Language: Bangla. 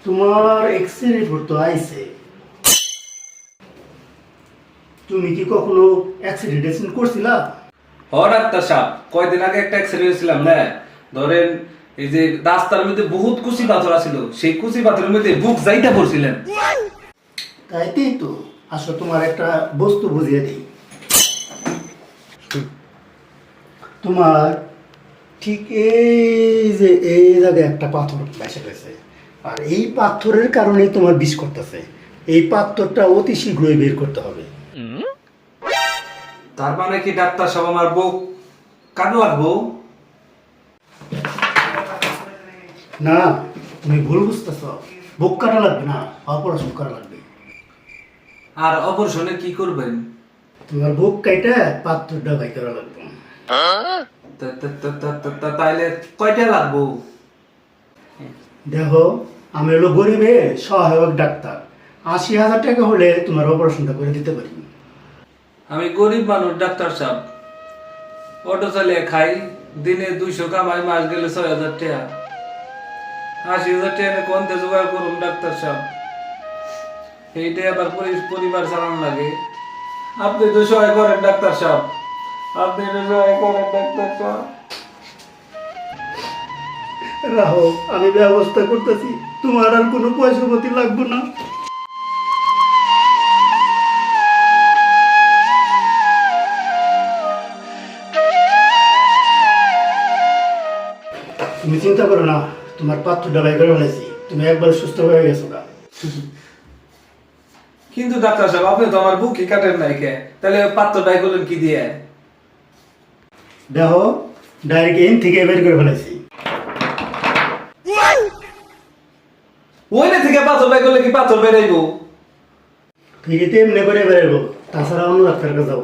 তোমার এক্সরে রিপোর্ট তো আইছে। তুমি কি কখনো অ্যাক্সিডেন্ট করছিলা? হ ডাক্তার সাহেব, কয়দিন আগে একটা অ্যাক্সিডেন্ট হয়েছিলাম না। ধরেন এই যে রাস্তার মধ্যে বহুত কুচি পাথর আছিল, সেই কুচি পাথরের মধ্যে বুক যাইতে পড়ছিলেন। তাইতেই তো আসলে তোমার একটা বস্তু বুঝিয়ে দিই। তোমার ঠিক এই জায়গায় একটা পাথর বেসে গেছে, আর এই পাথরের কারণেই তোমার বিষ করতেছে। এই পাথরটা অতি শীঘ্রই বের করতে হবে। তার মানে কি ডাক্তার সাহেব আমার বুক কাটো লাগবো? না, তুমি ভুল বুঝতেছ। বুক কাটা লাগবে না, অপারেশন করা লাগবে। আর অপারেশনে কি করবেন? তোমার বুক কাইটা পাথরটা বাই করা লাগবে। তাইলে কয়টা লাগবো? দেখো, আমি হলো গরিবে সহায়ক ডাক্তার। ৮০,০০০ টাকা হলে তোমার অপারেশনটা করে দিতে পারি। আমি গরিব মানুষ ডাক্তার সাহেব, অটো চালিয়ে খাই, দিনে 200 কামাই, মাস গেলে ৬,০০০ টাকা। ৮০,০০০ টাকা কোনতে জোগাড় করুন ডাক্তার সাহেব? এইটাই আবার পরিবার চালান লাগে। আপনি তো সহায় করেন ডাক্তার সাহেব, আপনি তো সহায় করেন ডাক্তার সাহেব। রাহো, আমি ব্যবস্থা করতেছি, তোমার আর কোনো পয়সা পাতি লাগবে না। তুমি চিন্তা করো না, তোমার পাথরটা বাই করে ফেলেছি, তুমি একবার সুস্থ হয়ে গেছো না। কিন্তু ডাক্তার সাহেব, আপনি তো আমার বুকই কাটেন নাই কে? তাহলে পাত্রটাই করলেন কি দিয়ে? দেখো, ডাইরেক্ট এন থেকে বের করে ফেলেছি। ওইটা থেকে পাথরটাই করলে কি পাথর বেরাইবো? ফিরিতে এমনি করে বেরোবো, তাছাড়া অন্য ডাক্তারের কাছে যাবো।